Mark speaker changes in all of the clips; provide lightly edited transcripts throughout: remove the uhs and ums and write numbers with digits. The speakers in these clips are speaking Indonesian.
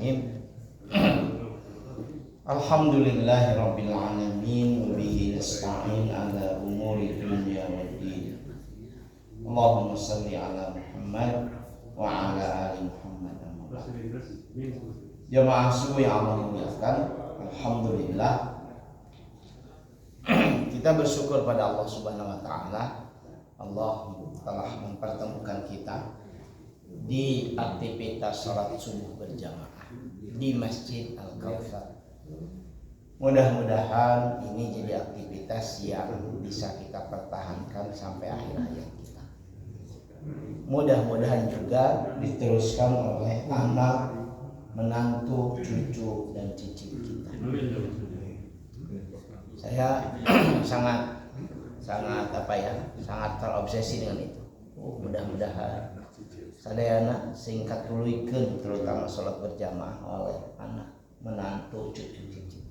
Speaker 1: Bismillahirrahmanirrahim. Alhamdulillahirabbil alamin wa bihi nasta'in ala umuri dunya waddin. Allahumma shalli ala Muhammad wa ala ali Muhammad. Jamaah subuh yang Allah muliakan, alhamdulillah kita bersyukur pada Allah Subhanahu wa taala. Allah telah mempertemukan kita di aktivitas salat subuh berjamaah di Masjid Al-Kautsar. Mudah-mudahan ini jadi aktivitas yang bisa kita pertahankan sampai akhir hayat kita. Mudah-mudahan juga diteruskan oleh anak, menantu, cucu dan cicit kita. Saya sangat terobsesi dengan itu. Mudah-mudahan sadayana singkat tuluikeun terutama salat berjamaah oleh anak, menantu, cucu, cicit.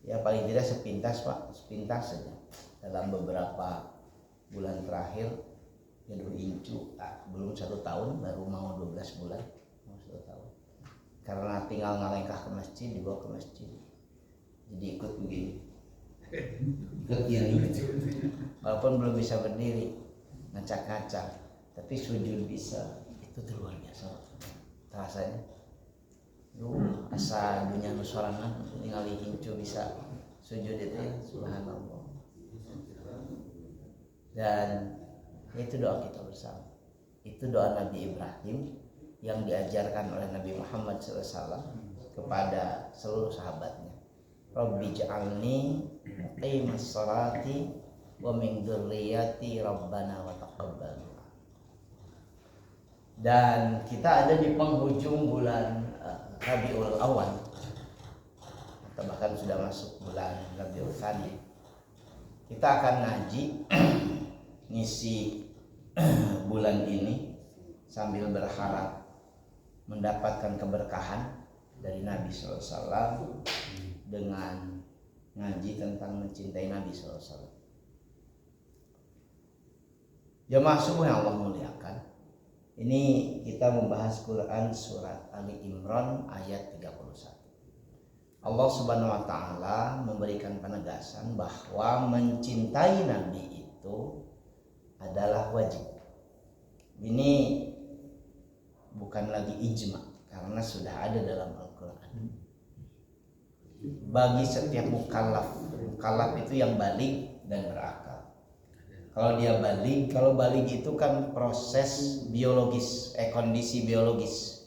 Speaker 1: Ya paling tidak sepintas Pak, sepintas saja. Dalam beberapa bulan terakhir Geduh Incu belum 1 tahun, baru mau 12 bulan, mau 1 tahun. Karena tinggal ngalengkah ke masjid, dibawa ke masjid. Jadi ikut begini. Ikut gini. Walaupun belum bisa berdiri, ngacak-ngacak, tapi sujud bisa. Itu tuh luar biasa rasanya. Asa dunia nusorangan ningali Incu bisa sujud itu ya, subhanallah. Dan itu doa kita bersama. Itu doa Nabi Ibrahim yang diajarkan oleh Nabi Muhammad SAW kepada seluruh sahabatnya. Rabbi ja'alni muqimas sholati wa min dzurriyyati rabbana wa taqabbal. Dan kita ada di penghujung bulan Rabiul Awal, atau bahkan sudah masuk bulan Rabiul Tsani. Kita akan ngaji ngisi bulan ini sambil berharap mendapatkan keberkahan dari Nabi SAW dengan ngaji tentang mencintai Nabi SAW. Jamaah subuh yang Allah muliakan, ini kita membahas Quran surat Ali Imran ayat 31. Allah Subhanahu wa taala memberikan penegasan bahwa mencintai Nabi itu adalah wajib. Ini bukan lagi ijma karena sudah ada dalam Al-Qur'an. Bagi setiap mukallaf itu yang baligh dan berakal. Kalau dia baligh, kalau baligh itu kan proses biologis, kondisi biologis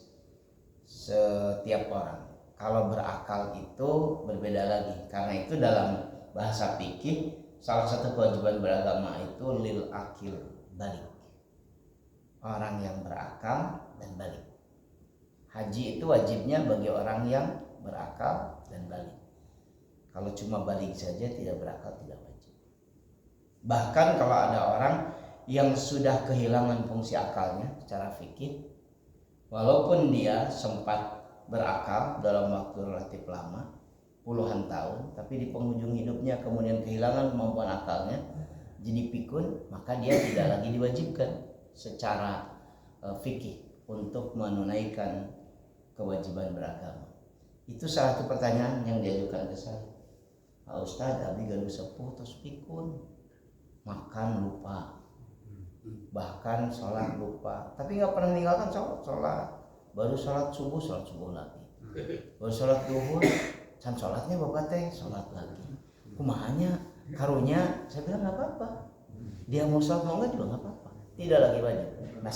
Speaker 1: setiap orang. Kalau berakal itu berbeda lagi. Karena itu dalam bahasa fikih salah satu kewajiban beragama itu lil akil baligh. Orang yang berakal dan baligh. Haji itu wajibnya bagi orang yang berakal dan baligh. Kalau cuma baligh saja tidak berakal tidak wajib. Bahkan kalau ada orang yang sudah kehilangan fungsi akalnya secara fikih, walaupun dia sempat berakal dalam waktu relatif lama, puluhan tahun, tapi di penghujung hidupnya kemudian kehilangan kemampuan akalnya, jadi pikun, maka dia tidak lagi diwajibkan secara fikih untuk menunaikan kewajiban beragama. Itu salah satu pertanyaan yang diajukan ke saya. Pak Ustadz, abdi gaduh sepuh terus pikun, makan lupa, bahkan sholat lupa, tapi nggak pernah meninggalkan sholat. Baru sholat subuh lagi, baru sholat duhur, can sholatnya bapak teh sholat lagi. Kumahanya, karunya, saya bilang nggak apa-apa. Dia mau sholat mau nggak juga nggak apa-apa, tidak lagi wajib. Nah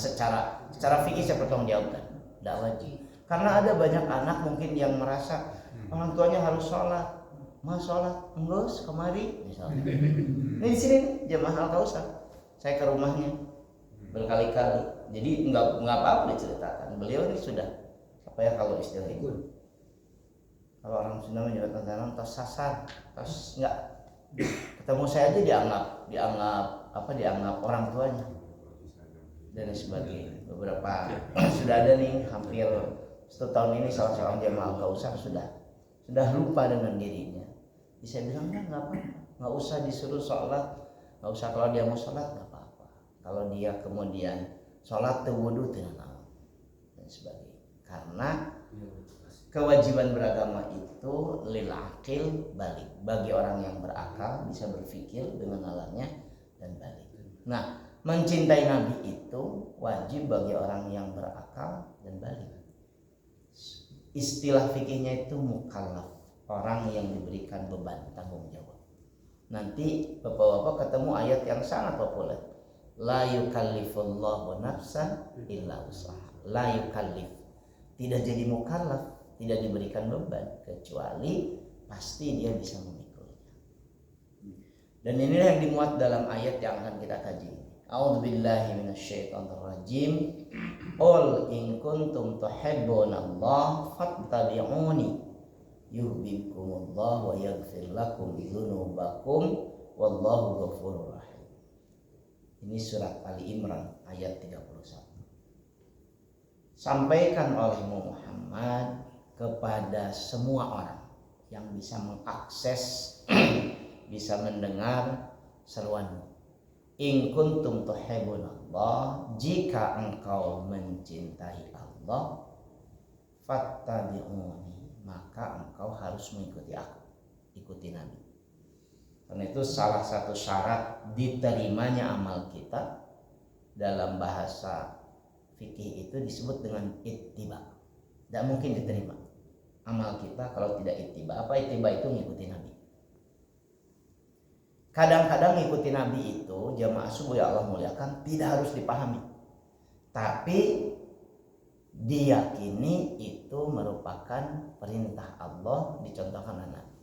Speaker 1: secara fikih saya bertanggung jawabkan, tidak wajib. Karena ada banyak anak mungkin yang merasa orang tuanya harus sholat. Mas sholat, enggak kemari misalnya. Ini di sini jamaah Al-Kautsar. Saya ke rumahnya berkali-kali. Jadi enggak apa-apa diceritakan. Beliau ini sudah apa ya kalau istilah itu. Kalau orang Sunda menyebutkan tanam tos sasar, tos enggak. Ketemu saya aja dianggap orang tuanya. Dan sebagainya. Beberapa sudah ada nih hampir 1 tahun ini salah seorang jamaah Al-Kautsar sudah lupa dengan dirinya. Jadi saya bilang nggak apa-apa, nggak usah disuruh sholat, nggak usah kalau dia mau sholat nggak apa-apa. Kalau dia kemudian sholat wudu dengan Allah dan sebagainya. Karena kewajiban beragama itu lil aqil balik, bagi orang yang berakal bisa berpikir dengan nalarnya dan balik. Nah, mencintai Nabi itu wajib bagi orang yang berakal dan balik. Istilah fikihnya itu mukallaf, orang yang diberikan beban tanggung jawab. Nanti bapak-bapak ketemu ayat yang sangat populer, la yukallifullahu nafsan illa usaha. La yukallif, tidak jadi mukallaf, tidak diberikan beban kecuali pasti dia bisa memikulnya. Dan inilah yang dimuat dalam ayat yang akan kita kaji. A'udzubillahi minasyaitonirrajim. Qul in kuntum tuhibbunallah fattabi'uni yuhibbukumullah wa yaghfir lakum dzunubakum wallahu ghafurur rahim. Ini surat Ali Imran ayat 31. Sampaikan olehmu Muhammad kepada semua orang yang bisa mengakses bisa mendengar seruanmu. In kuntum tuhibbunallah, jika engkau mencintai Allah, fattabi'uni, maka engkau harus mengikuti aku, ikuti Nabi. Karena itu salah satu syarat diterimanya amal kita dalam bahasa fikih itu disebut dengan ittiba. Tidak mungkin diterima amal kita kalau tidak ittiba. Apa ittiba itu? Mengikuti Nabi. Kadang-kadang mengikuti Nabi itu jamaah subuh ya Allah muliakan tidak harus dipahami, tapi diyakini itu merupakan perintah Allah, dicontohkan Nabi.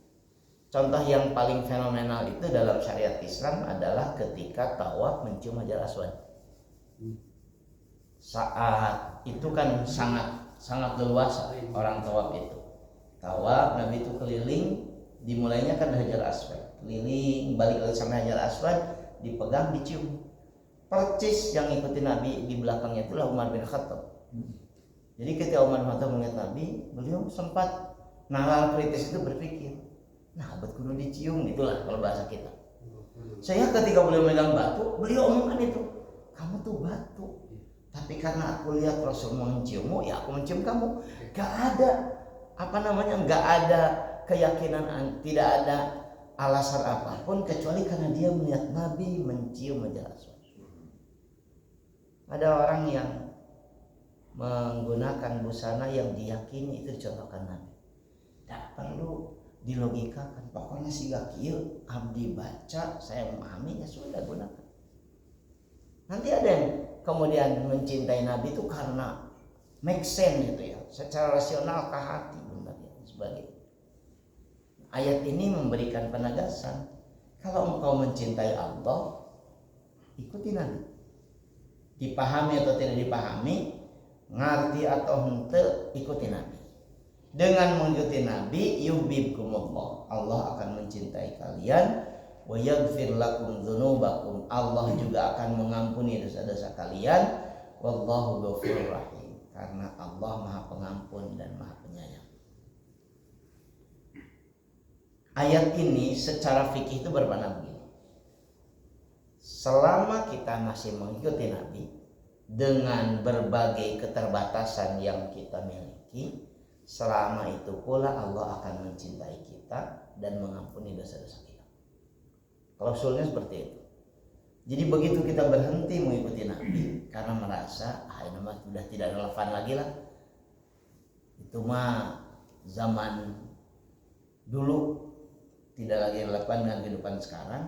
Speaker 1: Contoh yang paling fenomenal itu dalam syariat Islam adalah ketika tawaf mencium Hajar Aswad. Saat itu kan sangat leluasa orang tawaf itu. Tawaf Nabi itu keliling, dimulainya kan Hajar Aswad, keliling balik lagi sampai Hajar Aswad, dipegang, dicium. Percis yang ikuti Nabi di belakangnya itulah Umar bin Khattab. Jadi ketika Umar bin Khattab melihat Nabi, beliau sempat nalar kritis itu berpikir, nah abad kudu dicium, itulah kalau bahasa kita. Saya ketika beliau megang batu, beliau omongkan itu, kamu tuh batu, tapi karena aku lihat Rasul menciummu, ya aku mencium kamu. Gak ada gak ada keyakinan, tidak ada alasan apapun kecuali karena dia melihat Nabi mencium Hajar Aswad. Ada orang yang menggunakan busana yang diyakini itu dicontohkan Nabi. Tidak perlu dilogikakan, pokoknya siga kieu abdi baca, saya memahaminya, sudah gunakan. Nanti ada yang kemudian mencintai Nabi itu karena make sense gitu ya, secara rasional ke hati benar ya, sebagainya. Ayat ini memberikan penegasan, kalau engkau mencintai Allah, ikuti Nabi. Dipahami atau tidak dipahami, ngerti atau hente, ikuti Nabi. Dengan mengikuti Nabi, yuhibbukumullah, Allah akan mencintai kalian, wa yaghfir lakum dzunubakum, Allah juga akan mengampuni dosa-dosa kalian, wallahu ghafurur rahim, karena Allah Maha Pengampun dan Maha Penyayang. Ayat ini secara fikih itu bermakna begini. Selama kita masih mengikuti Nabi dengan berbagai keterbatasan yang kita miliki, selama itu pula Allah akan mencintai kita dan mengampuni dosa-dosa kita. Klausulnya seperti itu. Jadi begitu kita berhenti mengikuti Nabi karena merasa ini mah sudah tidak relevan lagi lah, itu mah zaman dulu, tidak lagi relevan dengan kehidupan sekarang,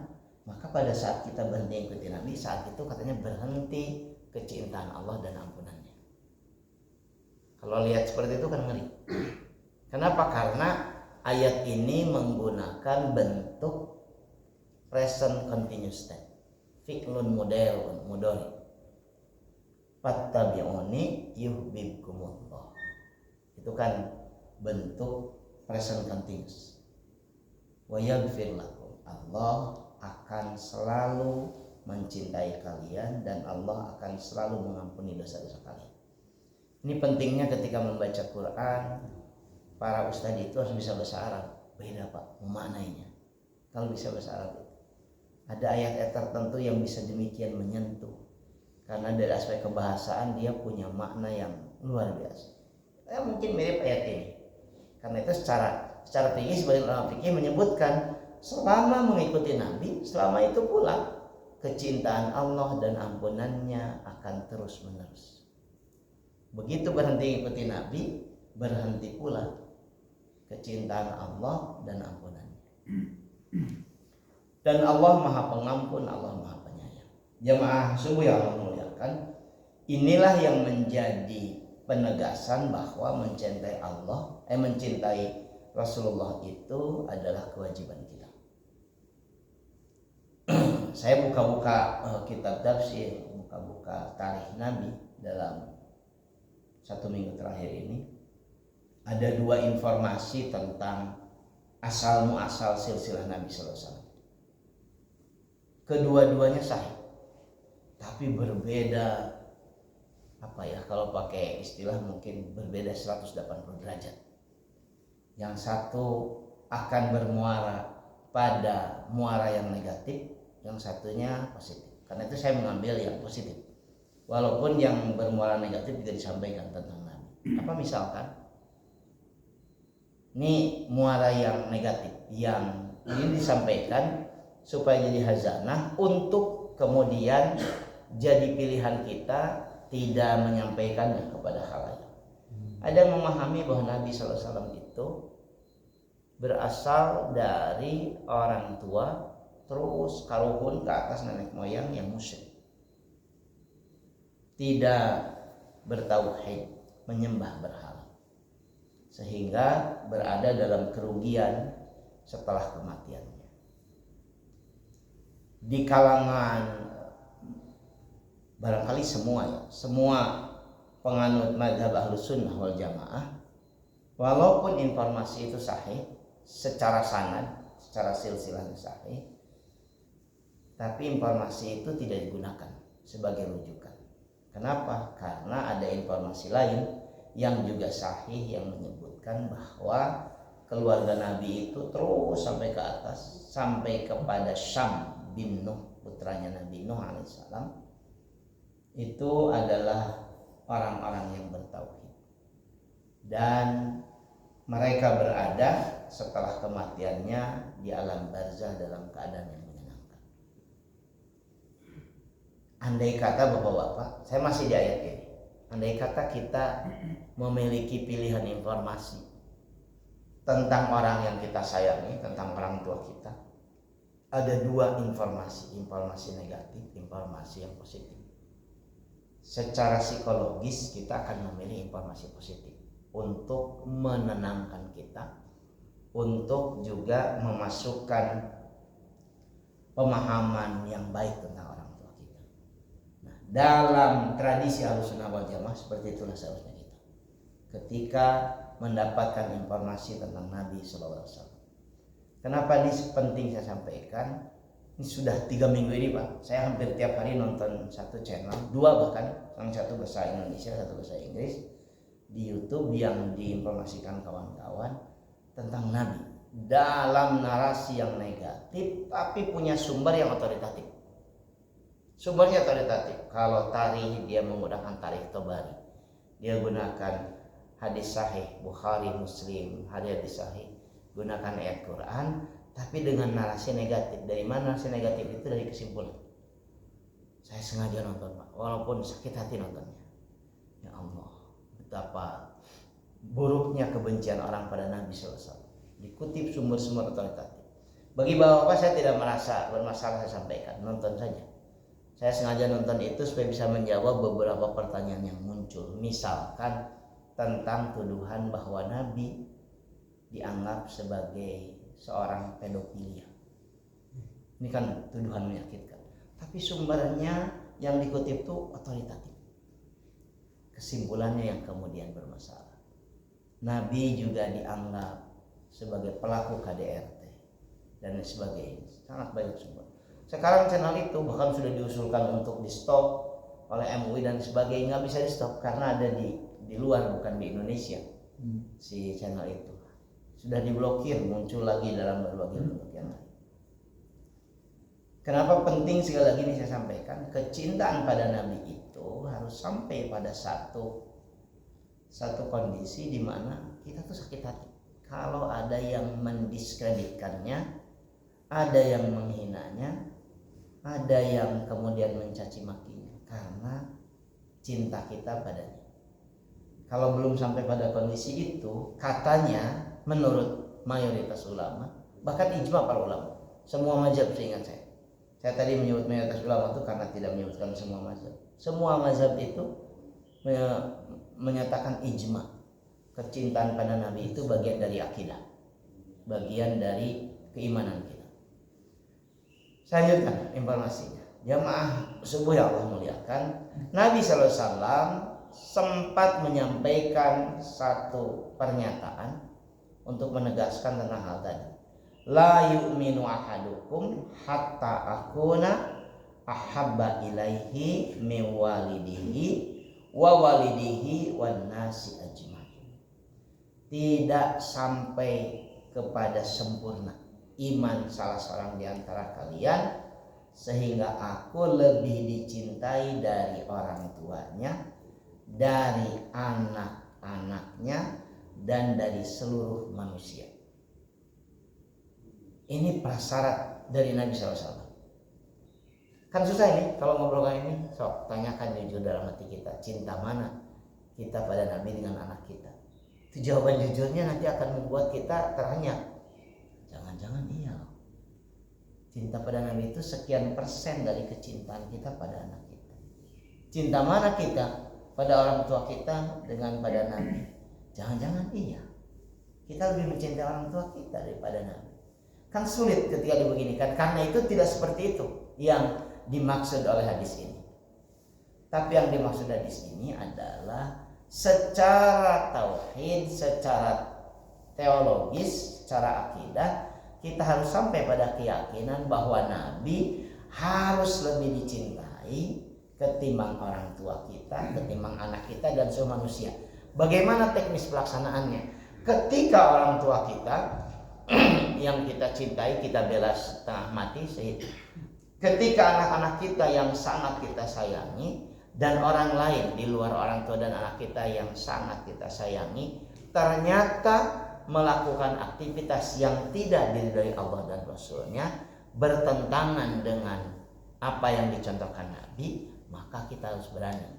Speaker 1: maka pada saat kita berhenti mengikuti Nabi, saat itu katanya berhenti kecintaan Allah dan ampunannya. Kalau lihat seperti itu kan ngeri. Kenapa? Karena ayat ini menggunakan bentuk present continuous tense, fi'lun mudhari. Fattabi'uni yuhibbukumullah. Itu kan bentuk present continuous. Wa yaghfir lakum, Allah akan selalu mencintai kalian dan Allah akan selalu mengampuni dosa-dosa kalian. Ini pentingnya ketika membaca Quran, para ustadz itu harus bisa bahasa Arab. Beda Pak memaknainya. Kalau bisa bahasa Arab, ada ayat-ayat tertentu yang bisa demikian menyentuh, karena dari aspek kebahasaan dia punya makna yang luar biasa. Mungkin mirip ayat ini. Karena itu secara fikih sebagian ulama fikih menyebutkan selama mengikuti Nabi, selama itu pula kecintaan Allah dan ampunannya akan terus menerus. Begitu berhenti ikuti Nabi, berhenti pula kecintaan Allah dan ampunannya. Dan Allah Maha Pengampun, Allah Maha Penyayang. Jamaah subuh yang Allah muliakan, inilah yang menjadi penegasan bahwa mencintai Allah, mencintai Rasulullah itu adalah kewajiban kita. Saya buka-buka kitab tafsir, buka-buka tarikh Nabi dalam 1 minggu terakhir ini. Ada 2 informasi tentang asal muasal silsilah Nabi sallallahu alaihi wasallam. Kedua-duanya sahih, tapi berbeda, kalau pakai istilah mungkin berbeda 180 derajat. Yang satu akan bermuara pada muara yang negatif, yang satunya positif. Karena itu saya mengambil yang positif, walaupun yang bermuara negatif tidak disampaikan tentang Nabi. Apa misalkan ini muara yang negatif yang ini disampaikan supaya jadi hazanah untuk kemudian jadi pilihan kita tidak menyampaikannya kepada khalayak. Ada yang memahami bahwa Nabi SAW itu berasal dari orang tua terus karuhun ke atas nenek moyang yang musyrik, tidak bertauhid, menyembah berhala, sehingga berada dalam kerugian setelah kematiannya. Di kalangan barangkali semua penganut mazhab Ahlus Sunnah wal Jamaah, walaupun informasi itu sahih secara sanad, secara silsilahnya sahih, tapi informasi itu tidak digunakan sebagai rujukan. Kenapa? Karena ada informasi lain yang juga sahih yang menyebutkan bahwa keluarga Nabi itu terus sampai ke atas, sampai kepada Syam bin Nuh, putranya Nabi Nuh alaihissalam, itu adalah orang-orang yang bertauhid, dan mereka berada setelah kematiannya di alam barzah dalam keadaan yang menyenangkan. Andai kata bapak-bapak, saya masih di ayat ini, andai kata kita memiliki pilihan informasi tentang orang yang kita sayangi, tentang orang tua kita, ada 2 informasi negatif, informasi yang positif. Secara psikologis kita akan memilih informasi positif untuk menenangkan kita, untuk juga memasukkan pemahaman yang baik tentang orang tua kita. Nah, dalam tradisi Ahlussunnah wal Jamaah seperti itulah seharusnya kita. Ketika mendapatkan informasi tentang Nabi sallallahu alaihi wasallam. Kenapa ini penting saya sampaikan? Ini sudah 3 minggu ini Pak, saya hampir tiap hari nonton satu channel, 2 bahkan, yang satu bahasa Indonesia, satu bahasa Inggris, di YouTube yang diinformasikan kawan-kawan tentang Nabi dalam narasi yang negatif, tapi punya sumber yang otoritatif. Sumbernya otoritatif. Kalau tarikh dia menggunakan tarikh Tabari, dia gunakan hadis sahih Bukhari, Muslim, hadis sahih, gunakan ayat Quran, tapi dengan narasi negatif. Dari mana narasi negatif itu? Dari kesimpulan. Saya sengaja nonton Pak, walaupun sakit hati nontonnya. Ya Allah, betapa buruknya kebencian orang pada Nabi SAW. Dikutip sumber-sumber otoritatif. Bagi bapak-bapak saya tidak merasa bermasalah, saya sampaikan, nonton saja. Saya sengaja nonton itu supaya bisa menjawab beberapa pertanyaan yang muncul. Misalkan tentang tuduhan bahwa Nabi dianggap sebagai seorang pedofilia. Ini kan tuduhan menyakitkan. Tapi sumbernya yang dikutip itu otoritatif. Kesimpulannya yang kemudian bermasalah. Nabi juga dianggap sebagai pelaku KDRT dan sebagainya. Sangat banyak sumber. Sekarang channel itu bahkan sudah diusulkan untuk di stop oleh MUI dan sebagainya. Nggak bisa di stop karena ada di luar, bukan di Indonesia. Si channel itu sudah diblokir, muncul lagi dalam berbagai bentuk yang lain. Kenapa penting sekali lagi ini saya sampaikan, kecintaan pada Nabi itu harus sampai pada satu kondisi di mana kita tuh sakit hati. kalau ada yang mendiskreditkannya, ada yang menghinanya, ada yang kemudian mencaci makinya karena cinta kita padanya. Kalau belum sampai pada kondisi itu, katanya menurut mayoritas ulama, bahkan ijma para ulama, semua mazhab, seingat saya tadi menyebut mayoritas ulama itu karena tidak menyebutkan semua mazhab. Semua mazhab itu menyatakan ijma, kecintaan pada Nabi itu bagian dari akidah, bagian dari keimanan kita. Saya lanjutkan informasinya. Jamaah subuh yang Allah muliakan, Nabi SAW sempat menyampaikan satu pernyataan untuk menegaskan tentang hal tadi. La yu'minu ahadukum hatta akuna ahabba ilaihi min walidihi wa walidihi wan nasi ajma'in. Tidak sampai kepada sempurna iman salah seorang di antara kalian sehingga aku lebih dicintai dari orang tuanya, dari anak-anaknya, dan dari seluruh manusia. Ini prasyarat dari Nabi SAW. Kan susah ini kalau ngobrolkan ini. Sok tanyakan jujur dalam hati kita, cinta mana kita pada Nabi dengan anak kita. Itu jawaban jujurnya nanti akan membuat kita terhenyak. Jangan-jangan iya loh, cinta pada Nabi itu sekian persen dari kecintaan kita pada anak kita. Cinta mana kita pada orang tua kita dengan pada Nabi? Jangan-jangan iya, kita lebih mencintai orang tua kita daripada Nabi. Kan sulit ketika dibeginikan. Karena itu tidak seperti itu yang dimaksud oleh hadis ini. Tapi yang dimaksud hadis ini adalah secara tauhid, secara teologis, secara akidah, kita harus sampai pada keyakinan bahwa Nabi harus lebih dicintai ketimbang orang tua kita, ketimbang anak kita dan semua manusia. Bagaimana teknis pelaksanaannya? Ketika orang tua kita yang kita cintai, kita bela setengah mati, ketika anak-anak kita yang sangat kita sayangi, dan orang lain di luar orang tua dan anak kita yang sangat kita sayangi, ternyata melakukan aktivitas yang tidak diridhoi Allah dan Rasulnya, bertentangan dengan apa yang dicontohkan Nabi, maka kita harus berani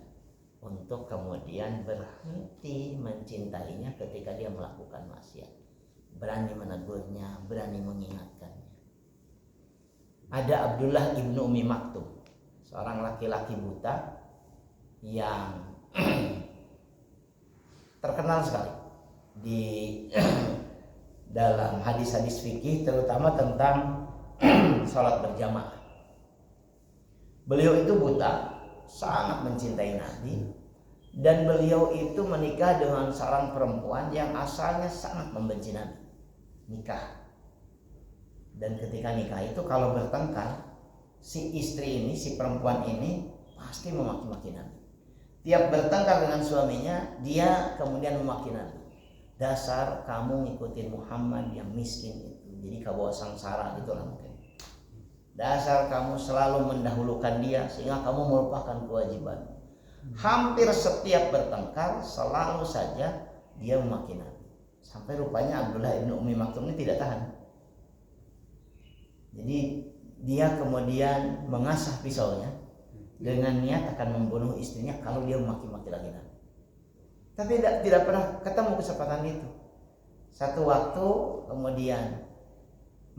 Speaker 1: untuk kemudian berhenti mencintainya ketika dia melakukan maksiat. Berani menegurnya, berani mengingatkannya. Ada Abdullah ibnu Umi Maktum, seorang laki-laki buta yang terkenal sekali di dalam hadis-hadis fikih, terutama tentang sholat berjamaah. Beliau itu buta, sangat mencintai Nabi, dan beliau itu menikah dengan seorang perempuan yang asalnya sangat membenci Nabi. Nikah, dan ketika nikah itu kalau bertengkar, si istri ini, si perempuan ini pasti memaki-maki Nabi. Tiap bertengkar dengan suaminya, dia kemudian memaki Nabi. Dasar kamu ngikutin Muhammad yang miskin itu, jadi kamu bawa sengsara gitu lah mungkin. Dasar kamu selalu mendahulukan dia sehingga kamu melupakan kewajiban. Hampir setiap bertengkar selalu saja dia memaki Nabi. Sampai rupanya Abdullah ibnu Umi Maktum ini tidak tahan. Jadi dia kemudian mengasah pisaunya dengan niat akan membunuh istrinya kalau dia memaki-maki lagi Nabi. Tapi tidak pernah ketemu kesempatan itu. Satu waktu kemudian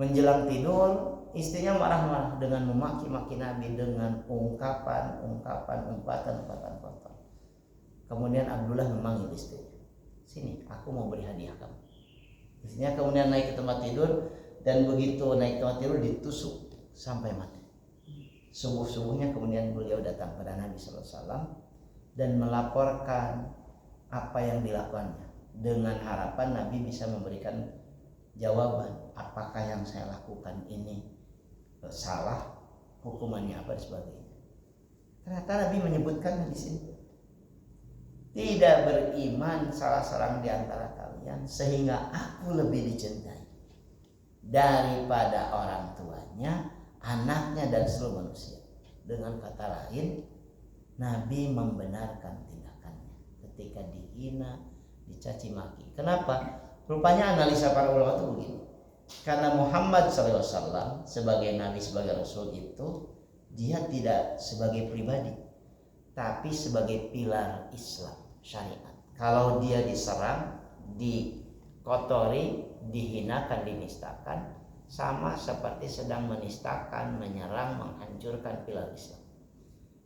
Speaker 1: menjelang tidur, istrinya marah-marah dengan memaki-maki Nabi dengan umpatan. Kemudian Abdullah memanggil istrinya, sini aku mau beri hadiah kamu. Istrinya kemudian naik ke tempat tidur, dan begitu naik ke tempat tidur ditusuk sampai mati. Subuh-subuhnya kemudian beliau datang pada Nabi SAW dan melaporkan apa yang dilakukannya, dengan harapan Nabi bisa memberikan jawaban, apakah yang saya lakukan ini salah, hukumannya apa dan sebagainya. Ternyata Nabi menyebutkan di sini, tidak beriman salah seorang di antara kalian sehingga aku lebih dicintai daripada orang tuanya, anaknya, dan seluruh manusia. Dengan kata lain, Nabi membenarkan tindakannya ketika dihina, dicaci maki. Kenapa? Rupanya analisa para ulama itu begini. Karena Muhammad SAW sebagai Nabi, sebagai Rasul itu dia tidak sebagai pribadi, tapi sebagai pilar Islam, syariat. Kalau dia diserang, dikotori, dihinakan, dinistakan, sama seperti sedang menistakan, menyerang, menghancurkan pilar Islam.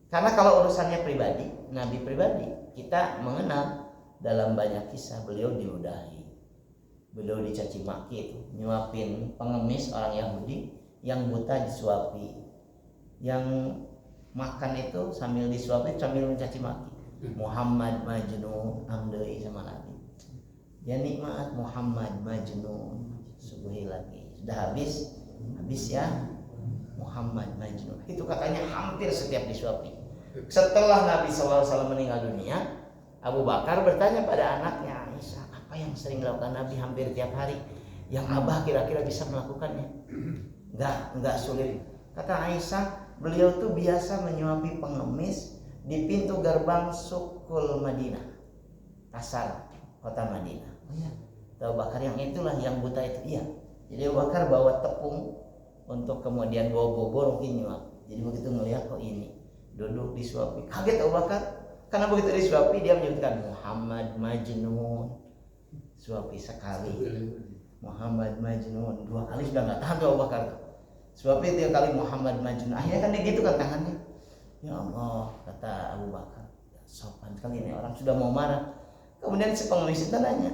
Speaker 1: Karena kalau urusannya pribadi, Nabi pribadi, kita mengenal dalam banyak kisah beliau diludahi, beliau dicaci maki, itu nyuapin pengemis orang Yahudi, yang buta disuapi, yang makan itu sambil disuapin sambil mencaci maki. Muhammad Majnun, amdei sama Nabi. Ya nikmat Muhammad Majnun, subuhi lagi. Sudah habis ya Muhammad Majnun. Itu katanya hampir setiap disuapi. Setelah Nabi SAW meninggal dunia, Abu Bakar bertanya pada anaknya Aisyah, apa yang sering dilakukan Nabi hampir tiap hari, yang Abah kira-kira bisa melakukannya? Enggak sulit. Kata Aisyah, beliau tuh biasa menyuapi pengemis di pintu gerbang Sukul Madinah, pasar kota Madinah. Oh ya, Abu Bakar yang itulah yang buta itu. Iya. Jadi Abu Bakar bawa tepung untuk kemudian bawa bobor mungkin nyuap. Jadi begitu ngelihat kok ini duduk disuapi, kaget Abu Bakar. Karena begitu disuapi dia menyebutkan Muhammad Majnun, suapi sekali. Muhammad Majnun, 2 kali sudah nggak tahan Abu Bakar. Suapi 3 kali Muhammad Majnun. Akhirnya kan dia gitu kan tangannya. Ya Allah, kata Abu Bakar, sopan sekali ini orang, sudah mau marah. Kemudian si pengemis itu nanya,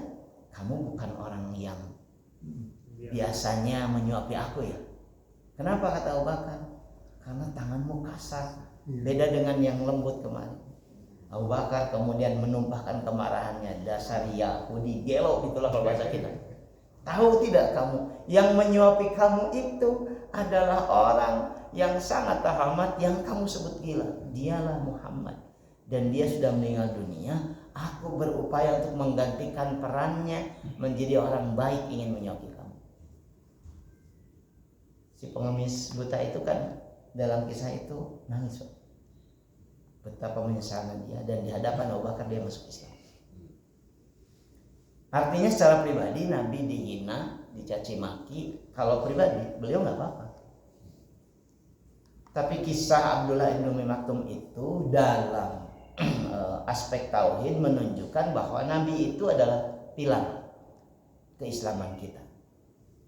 Speaker 1: kamu bukan orang yang biasanya menyuapi aku ya? Kenapa? Kata Abu Bakar, karena tanganmu kasar, beda dengan yang lembut kemarin. Abu Bakar kemudian menumpahkan kemarahannya, dasar Yahudi, gelo itulah kalau bahasa kita. Tahu tidak kamu, yang menyuapi kamu itu adalah orang yang sangat terhormat yang kamu sebut gila. Dialah Muhammad, dan dia sudah meninggal dunia. Aku berupaya untuk menggantikan perannya menjadi orang baik, ingin menyuapi kamu. Si pengemis buta itu kan dalam kisah itu nangis, betapa menyesalnya dia, dan di hadapan Abu Bakar dia masuk Islam. Artinya secara pribadi Nabi dihina, dicaci maki. Kalau pribadi beliau nggak apa-apa. Tapi kisah Abdullah bin Umi Maktum itu dalam aspek tauhid menunjukkan bahwa Nabi itu adalah pilar keislaman kita.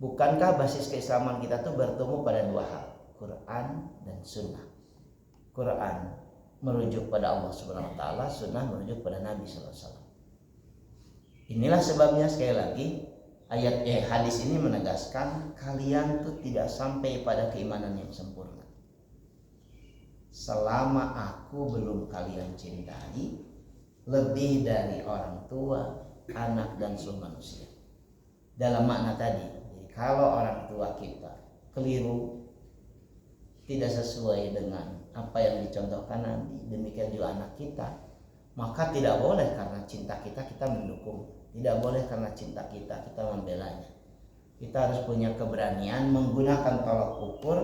Speaker 1: Bukankah basis keislaman kita itu bertumbuh pada 2 hal, Quran dan Sunnah. Quran merujuk pada Allah Subhanahu Wa Taala, Sunnah merujuk pada Nabi Sallallahu Alaihi Wasallam. Inilah sebabnya sekali lagi ayat hadis ini menegaskan kalian tuh tidak sampai pada keimanan yang sempurna selama aku belum kalian cintai lebih dari orang tua, anak, dan seluruh manusia. Dalam makna tadi, jadi kalau orang tua kita keliru, tidak sesuai dengan apa yang dicontohkan Nabi, demikian juga anak kita, maka tidak boleh karena cinta kita mendukung, tidak boleh karena cinta kita membelanya. Kita harus punya keberanian menggunakan tolak ukur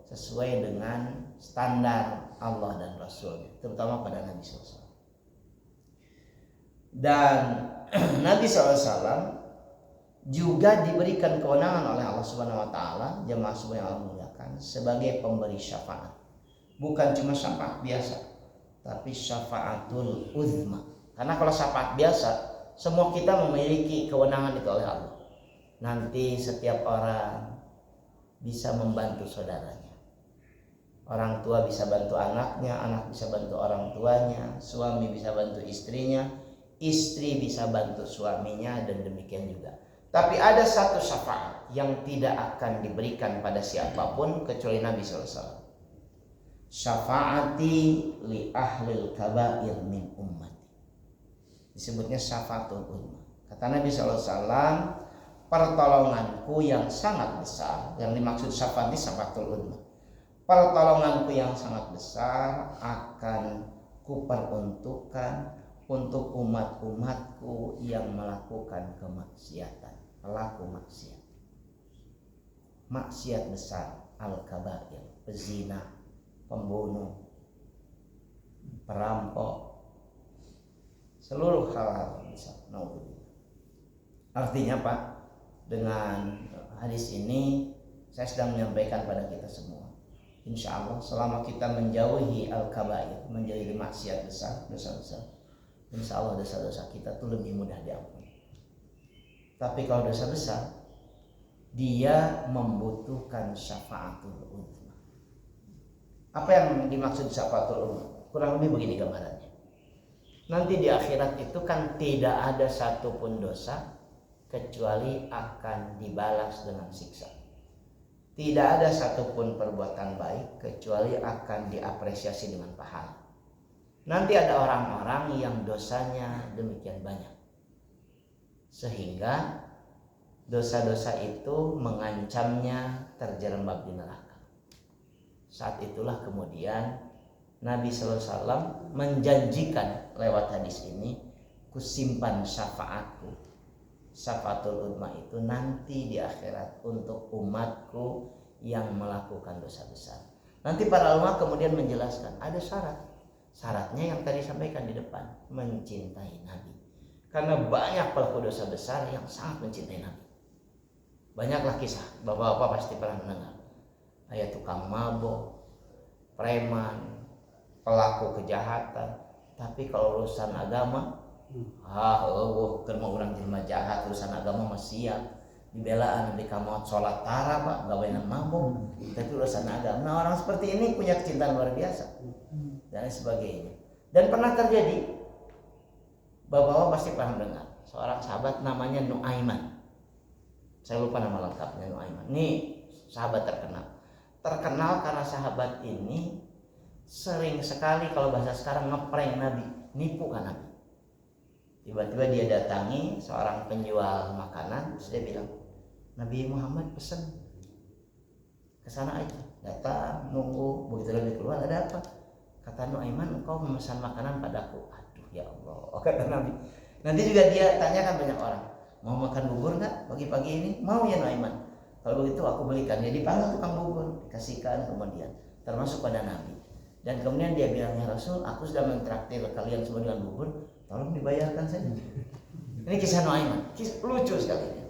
Speaker 1: sesuai dengan standar Allah dan Rasul, terutama pada Nabi SAW. Dan Nabi SAW juga diberikan kewenangan oleh Allah Subhanahu Wa Taala, jemaah semua yang Allah muliakan, sebagai pemberi syafaat. Bukan cuma syafaat biasa, tapi syafaatul uzma. Karena kalau syafaat biasa, semua kita memiliki kewenangan itu oleh Allah. Nanti setiap orang bisa membantu saudaranya. Orang tua bisa bantu anaknya, anak bisa bantu orang tuanya, suami bisa bantu istrinya, istri bisa bantu suaminya, dan demikian juga. Tapi ada satu syafaat yang tidak akan diberikan pada siapapun kecuali Nabi SAW. Syafaati li ahlil kabair min ummati. Disebutnya syafaatul umma. Kata Nabi SAW, pertolonganku yang sangat besar, yang dimaksud syafaat di syafaatul umma, pertolonganku yang sangat besar akan kuperuntukkan untuk umat-umatku yang melakukan kemaksiatan, pelaku maksiat. Maksiat besar, al-kabair, pezina, pembunuh, perampok, seluruh hal-hal besar. Artinya Pak, dengan hadis ini saya sedang menyampaikan pada kita semua, insya Allah selama kita menjauhi al-kabair, menjauhi maksiat besar, dosa besar, insya Allah dosa-dosa kita tuh lebih mudah diampuni. Tapi kalau dosa besar, dia membutuhkan syafaatul uzma. Apa yang dimaksud syafaatul uzma? Kurang lebih begini gambarannya. Nanti di akhirat itu kan tidak ada satupun dosa kecuali akan dibalas dengan siksa. Tidak ada satupun perbuatan baik kecuali akan diapresiasi dengan pahala. Nanti ada orang-orang yang dosanya demikian banyak, sehingga dosa-dosa itu mengancamnya terjerembab di neraka. Saat itulah kemudian Nabi sallallahu alaihi wasallam menjanjikan lewat hadis ini, kusimpan syafaatku, syafaatul uzma itu nanti di akhirat untuk umatku yang melakukan dosa besar. Nanti para ulama kemudian menjelaskan ada syarat. Syaratnya yang tadi sampaikan di depan, mencintai Nabi. Karena banyak pelaku dosa besar yang sangat mencintai Nabi. Banyaklah kisah, bapak-bapak pasti pernah mendengar. Ayat tukang mabok, preman, pelaku kejahatan. Tapi kalau urusan agama, kerma orang jelma jahat, urusan agama masih siap. Dibelaan di kamot sholat tara Pak, gawean mabok. Tapi urusan agama, nah orang seperti ini punya kecintaan luar biasa dan sebagainya. Dan pernah terjadi, bapak-bapak pasti pernah dengar seorang sahabat namanya Nuaiman. Saya lupa nama lengkapnya, Nuaiman. Ini sahabat terkenal karena sahabat ini sering sekali kalau bahasa sekarang ngeprank Nabi, nipu kan Nabi. Tiba-tiba dia datangi seorang penjual makanan, terus dia bilang, Nabi Muhammad pesan ke sana aja. Datang, nunggu, begitu lagi keluar, ada apa? Kata Nuaiman, engkau memesan makanan padaku. Aduh ya Allah, kata Nabi. Nanti juga dia tanyakan banyak orang, mau makan bubur nggak pagi-pagi ini? Mau ya Nuaiman. Kalau begitu aku belikan. Dia dipanggil tukang bubur, dikasihkan kemudian, termasuk pada Nabi. Dan kemudian dia bilang, ya Rasul, aku sudah mentraktir kalian semua dengan bubur, tolong dibayarkan saja. Ini kisah Nuaiman, lucu sekali.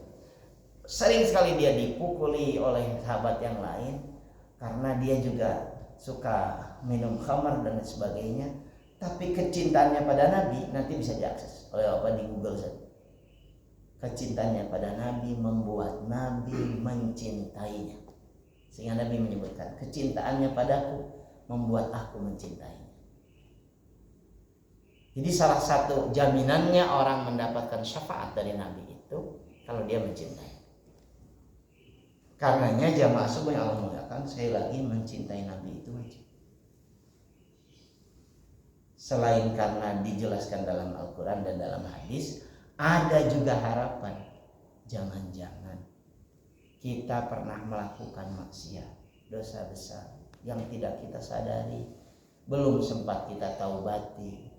Speaker 1: Sering sekali dia dipukuli oleh sahabat yang lain karena dia juga suka minum khamar dan sebagainya. Tapi kecintaannya pada Nabi nanti bisa diakses oleh apa di Google saja. Kecintaannya pada Nabi membuat Nabi mencintainya. Sehingga Nabi menyebutkan, kecintaannya padaku membuat aku mencintainya. Jadi salah satu jaminannya orang mendapatkan syafaat dari Nabi itu kalau dia mencintai. Karenanya jamaah subuh yang Allah muliakan, sekali lagi mencintai Nabi itu wajib. Selain karena dijelaskan dalam Al-Quran dan dalam hadis, ada juga harapan. Jangan-jangan kita pernah melakukan maksiat, dosa besar yang tidak kita sadari, belum sempat kita taubati,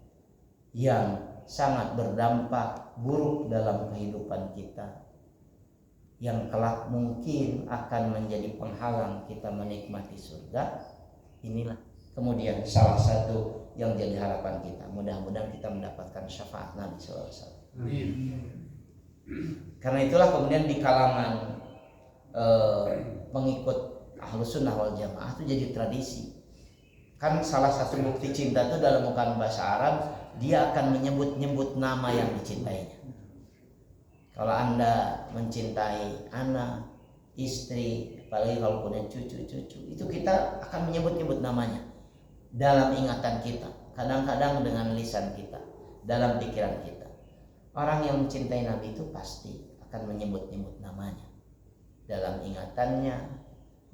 Speaker 1: yang sangat berdampak buruk dalam kehidupan kita, yang kelak mungkin akan menjadi penghalang kita menikmati surga. Inilah kemudian salah satu yang jadi harapan kita. Mudah-mudahan kita mendapatkan syafaat Nabi SAW. Karena itulah kemudian di kalangan pengikut Ahlus Sunnah wal Jamaah itu jadi tradisi. Kan salah satu bukti cinta itu dalam bukan bahasa Arab, dia akan menyebut-nyebut nama yang dicintainya. Kalau Anda mencintai anak, istri, apalagi kalau punya cucu-cucu, itu kita akan menyebut-nyebut namanya dalam ingatan kita, kadang-kadang dengan lisan kita, dalam pikiran kita. Orang yang mencintai Nabi itu pasti akan menyebut-nyebut namanya dalam ingatannya,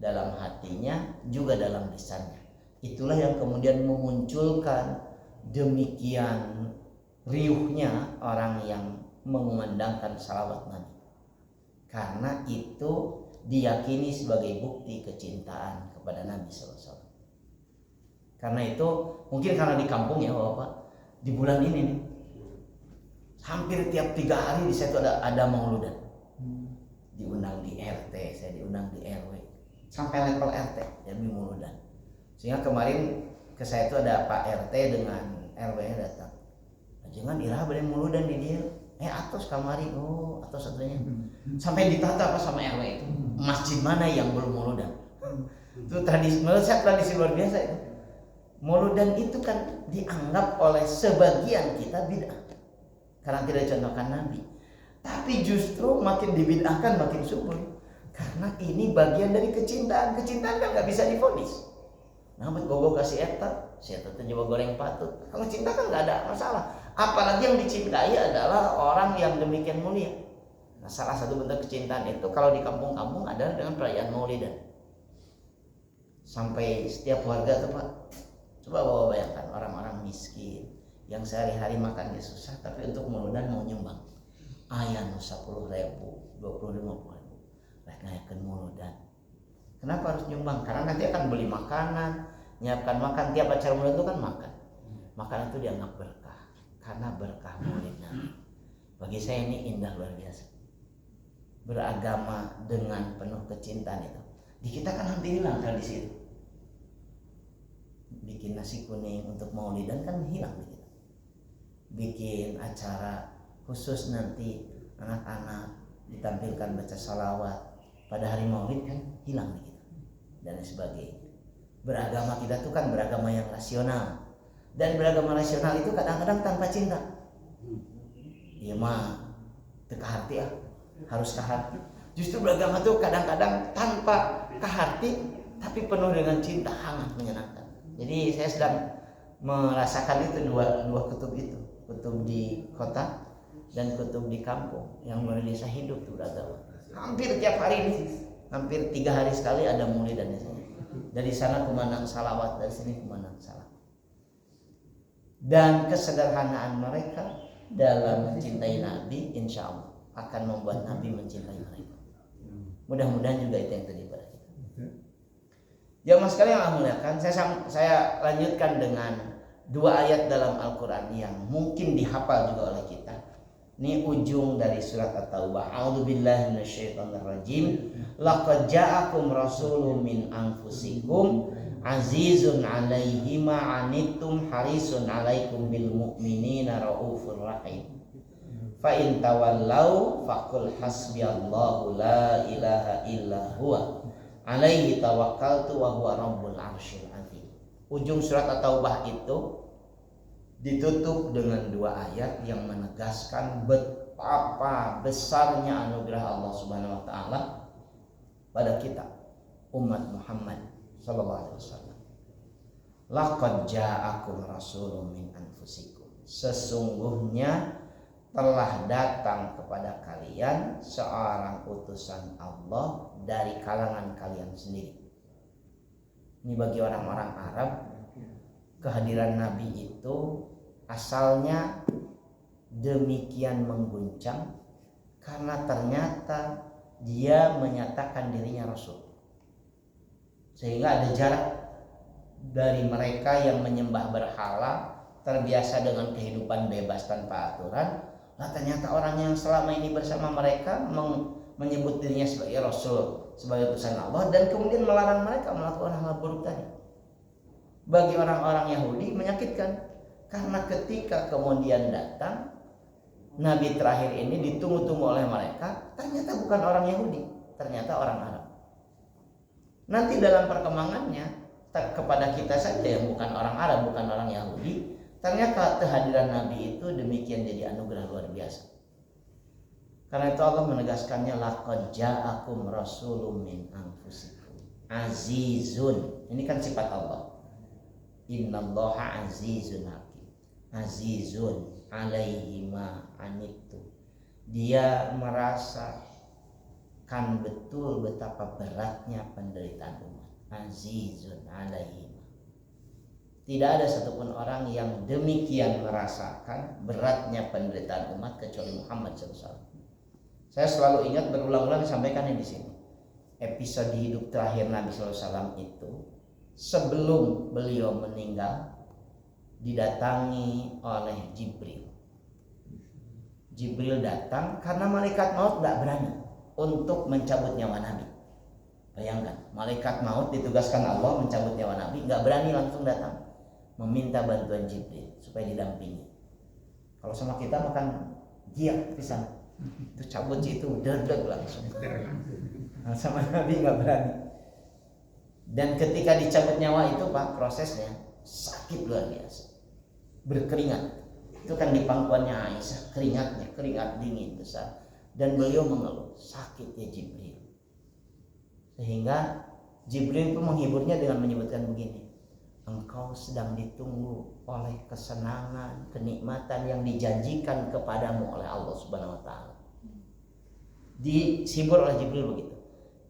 Speaker 1: dalam hatinya, juga dalam lisannya. Itulah yang kemudian memunculkan demikian riuhnya orang yang mengumandangkan salawat Nabi, karena itu diyakini sebagai bukti kecintaan kepada Nabi SAW. Karena itu mungkin karena di kampung ya Bapak, di bulan ini nih, hampir tiap 3 hari di situ ada mauludan. Diundang di RT, saya diundang di RW, sampai level RT jadi mauludan. Sehingga kemarin ke saya itu ada Pak RT dengan RW-nya datang. Jangan iraha bade mauludan di dia. atos kamari, atos satunya. Sampai ditata apa sama RW itu. Masjid mana yang belum mauludan? Itu tradisi, menurut saya tradisi luar biasa itu. Mauludan itu kan dianggap oleh sebagian kita bid'ah karena tidak contohkan Nabi. Tapi justru makin dibid'ahkan makin subur. Karena ini bagian dari kecintaan. Kecintaan kan gak bisa divonis. Nah, gogo kasih eta, si eta teh nyoba goreng patut. Kalau cinta kan gak ada masalah. Apalagi yang dicintai adalah orang yang demikian mulia. Nah, salah satu bentuk kecintaan itu kalau di kampung-kampung adalah dengan perayaan Maulidan. Sampai setiap warga tuh Pak, coba bawa bayangkan orang-orang miskin yang sehari-hari makannya susah, tapi untuk Maulidan mau nyumbang. Aya nu 10.000, 20.000, 50.000. Rek ngayakeun Maulidan. Kenapa harus nyumbang? Karena nanti akan beli makanan, nyiapkan makan. Tiap acara Maulid itu kan makan. Makanan itu dianggap berkah karena berkah Maulid Nabi. Bagi saya ini indah luar biasa. Beragama dengan penuh kecintaan itu. Di kita kan hampir hilang tradisi itu. Bikin nasi kuning untuk Maulidan kan hilang di kita. Bikin acara khusus nanti anak-anak ditampilkan baca salawat pada hari Maulid kan hilang di kita dan sebagainya. Beragama kita tuh kan beragama yang rasional, dan beragama rasional itu kadang-kadang tanpa cinta. Iya mah teu kaharti harus kaharti. Justru beragama tuh kadang-kadang tanpa kaharti tapi penuh dengan cinta hangat menyenangkan. Jadi saya sedang merasakan itu dua kutub itu, kutub di kota dan kutub di kampung yang bisa hidup tuh beragama. Hampir tiap hari ini, hampir 3 hari sekali ada Maulidan di sana. Dari sana kumandang salawat, dari sini kumandang salawat. Dan kesederhanaan mereka dalam mencintai Nabi, insya Allah akan membuat Nabi mencintai mereka. Mudah-mudahan juga itu yang terjadi pada kita. Jamaah sekalian yang muliakan, saya lanjutkan dengan 2 ayat dalam Al-Quran yang mungkin dihafal juga oleh kita. Ini ujung dari surat At-Taubah. A'udzubillahi minasyaitonirrajim. Laqad ja'akum rasulun min anfusikum azizun 'alaihi ma 'anittum harisun 'alaikum bil mu'minina raufur rahim. Fa in tawallau faqul hasbiyallahu la ilaha illa huwa 'alaihi tawakkaltu wa huwa rabbul 'arsyil 'azim. Ujung surat At-Taubah itu ditutup dengan 2 ayat yang menegaskan betapa besarnya anugerah Allah Subhanahu wa taala pada kita umat Muhammad sallallahu alaihi wasallam. Laqad ja'akum rasulun min anfusikum. Sesungguhnya telah datang kepada kalian seorang utusan Allah dari kalangan kalian sendiri. Ini bagi orang-orang Arab, kehadiran Nabi itu asalnya demikian mengguncang karena ternyata dia menyatakan dirinya Rasul, sehingga ada jarak dari mereka yang menyembah berhala, terbiasa dengan kehidupan bebas tanpa aturan. Nah, ternyata orang yang selama ini bersama mereka menyebut dirinya sebagai Rasul, sebagai utusan Allah, dan kemudian melarang mereka melakukan hal buruk tadi. Bagi orang-orang Yahudi menyakitkan, karena ketika kemudian datang Nabi terakhir ini ditunggu-tunggu oleh mereka, ternyata bukan orang Yahudi, ternyata orang Arab. Nanti dalam perkembangannya kepada kita saja yang bukan orang Arab, bukan orang Yahudi, ternyata kehadiran Nabi itu demikian jadi anugerah luar biasa. Karena itu Allah menegaskannya, laqad ja'akum rasulun min anfusikum azizun. Ini kan sifat Allah. Innallaha azizun hakim. Azizun alaihi ma anittu. Dia merasakan betul betapa beratnya penderitaan umat. Azizun alaihi. Tidak ada satupun orang yang demikian merasakan beratnya penderitaan umat kecuali Muhammad SAW. Saya selalu ingat, berulang-ulang disampaikan di sini. Episode hidup terakhir Nabi SAW itu sebelum beliau meninggal didatangi oleh Jibril. Jibril datang karena malaikat maut tidak berani untuk mencabut nyawa Nabi. Bayangkan, malaikat maut ditugaskan Allah mencabut nyawa Nabi, nggak berani langsung datang, meminta bantuan Jibril supaya didampingi. Kalau sama kita makan Iya pisan. Itu cabut itu deg langsung. Nah, sama Nabi nggak berani. Dan ketika dicabut nyawa itu Pak, prosesnya sakit luar biasa, berkeringat. Itu kan di pangkuannya Aisyah, keringat dingin besar, dan beliau mengeluh sakit ya Jibril. Sehingga Jibril pun menghiburnya dengan menyebutkan begini, engkau sedang ditunggu oleh kesenangan, kenikmatan yang dijanjikan kepadamu oleh Allah Subhanahu Wa Taala. Dihibur oleh Jibril begitu.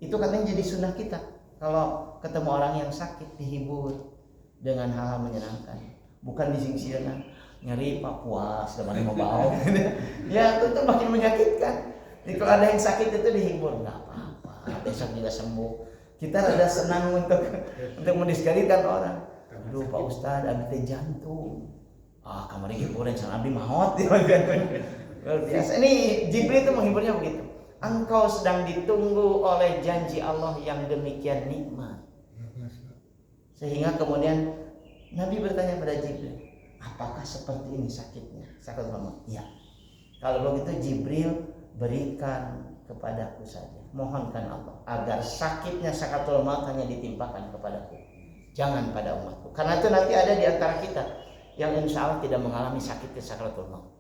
Speaker 1: Itu katanya jadi sunnah kita. Kalau ketemu orang yang sakit dihibur dengan hal-hal menyenangkan, bukan disingsiran nyeri Pak puas teman mau bau. Ya itu makin menyakitkan. Jadi kalau ada yang sakit itu dihibur, nggak apa-apa, besok juga sembuh. Kita rada senang untuk mendiskreditkan orang. Aduh Pak Ustadz, abis teh jantung. Kamari hiburan sang abdi maot. Luar biasa. Ini Jibril itu menghiburnya begitu. Engkau sedang ditunggu oleh janji Allah yang demikian nikmat. Sehingga kemudian Nabi bertanya pada Jibril, apakah seperti ini sakitnya? Sakaratul maut. Ya. Kalau begitu Jibril, berikan kepadaku saja. Mohonkan Allah agar sakitnya sakaratul maut hanya ditimpakan kepadaku, jangan pada umatku. Karena itu nanti ada di antara kita yang insya Allah tidak mengalami sakitnya sakaratul maut.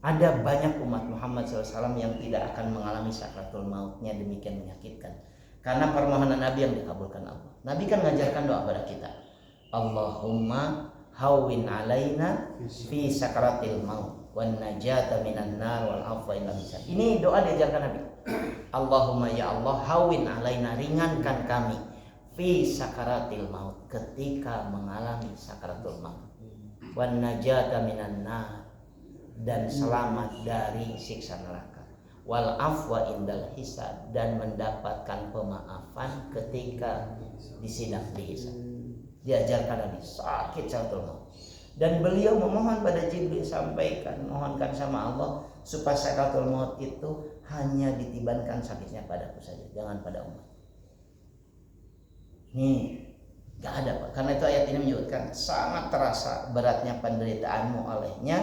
Speaker 1: Ada banyak umat Muhammad SAW yang tidak akan mengalami sakaratul mautnya demikian menyakitkan. Karena permohonan Nabi yang dikabulkan Allah. Nabi kan mengajarkan doa pada kita. Allahumma hawwin alaina fi sakaratil maut wan najata minan nar wal afwa illa bisa. Ini doa diajarkan Nabi. Allahumma ya Allah hawwin alaina, ringankan kami fi sakaratil maut, ketika mengalami sakaratul maut, wan najata minan nar, dan selamat dari siksa neraka, wal afwa indal hisab, dan mendapatkan pemaafan ketika disidang dihisab. Diajarkan Nabi sakit sakaratul maut. Dan beliau memohon pada Jibril, sampaikan, mohonkan sama Allah supaya sakaratul maut itu hanya ditibankan sakitnya padaku saja, jangan pada umat. Ini gak ada Pak. Karena itu ayat ini menyebutkan sangat terasa beratnya penderitaanmu olehnya.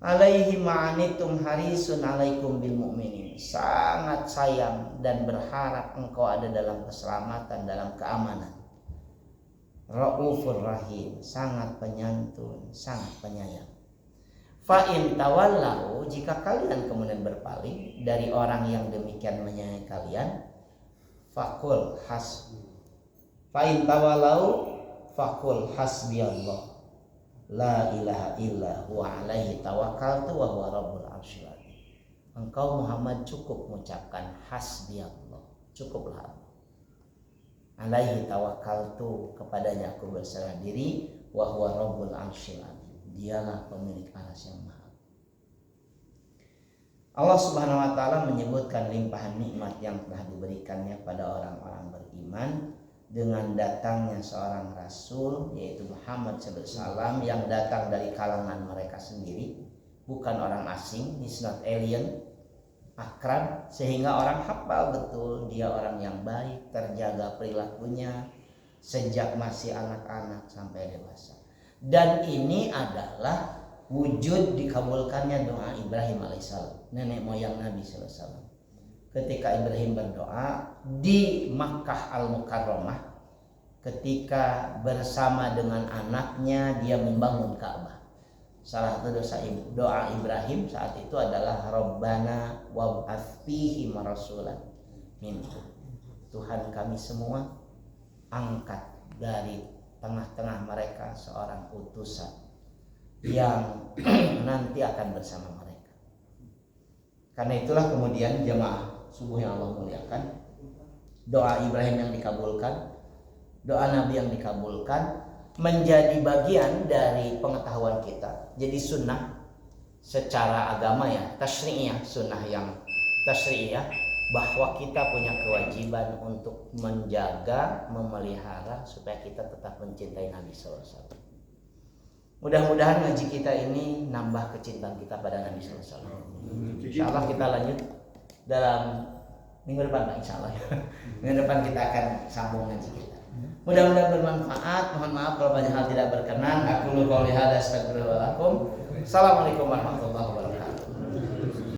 Speaker 1: Alaihi ma'anitum harisun alaikum bil mu'minin. Sangat sayang dan berharap engkau ada dalam keselamatan, dalam keamanan. Raufur rahim, sangat penyantun, sangat penyayang. Fa in tawallau, jika kalian kemudian berpaling dari orang yang demikian menyayangi kalian, faqul hasbi. Fa in tawallau faqul hasbiyallah la ilaha illa huwa alaihi tawakkaltu wa huwa rabbul arsyil azim. Engkau Muhammad cukup mengucapkan hasbiyallah, cukuplah Allah. Alaihi tawakkaltu, kepadanya aku berserah diri, wa huwa rabbul arsyil azim, dialah pemilik arsy yang maha. Allah Subhanahu wa taala menyebutkan limpahan nikmat yang telah diberikannya pada orang-orang beriman dengan datangnya seorang rasul, yaitu Muhammad SAW, yang datang dari kalangan mereka sendiri, bukan orang asing, he's not alien, akrab, sehingga orang hafal betul dia orang yang baik, terjaga perilakunya sejak masih anak-anak sampai dewasa. Dan ini adalah wujud dikabulkannya doa Ibrahim alaihissalam, nenek moyang Nabi SAW. Ketika Ibrahim berdoa di Makkah Al-Mukarramah, ketika bersama dengan anaknya dia membangun Ka'bah. Salah satu doa Ibrahim saat itu adalah Rabbana wab'ats fihim rasulan minhum. Tuhan kami semua, angkat dari tengah-tengah mereka seorang utusan yang nanti akan bersama mereka. Karena itulah kemudian jemaah subuh yang Allah muliakan, doa Ibrahim yang dikabulkan, doa Nabi yang dikabulkan menjadi bagian dari pengetahuan kita. Jadi sunnah secara agama ya, tasyri'iyah, sunnah yang tasyri'iyah, bahwa kita punya kewajiban untuk menjaga, memelihara supaya kita tetap mencintai Nabi SAW. Mudah-mudahan ngaji kita ini nambah kecintaan kita pada Nabi SAW. Insya Allah kita lanjut dalam minggu depan Pak, insya Allah. Minggu depan kita akan sambung ngaji kita. Mudah-mudahan bermanfaat. Mohon maaf kalau banyak hal tidak berkenan. Aku qouli hadza astaghfirullah lakum Assalamualaikum warahmatullahi wabarakatuh.